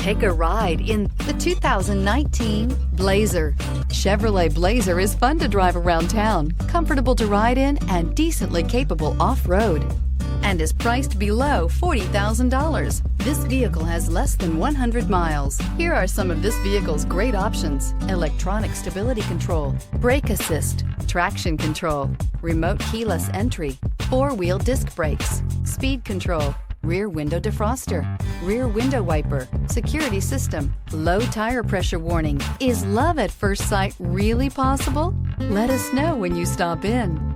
Take a ride in the 2019 Blazer. Chevrolet Blazer is fun to drive around town, comfortable to ride in, and decently capable off-road, and is priced below $40,000. This vehicle has less than 100 miles. Here are some of this vehicle's great options: electronic stability control, brake assist, traction control, remote keyless entry, four-wheel disc brakes, speed control, rear window defroster, rear window wiper, security system, low tire pressure warning. Is love at first sight really possible? Let us know when you stop in.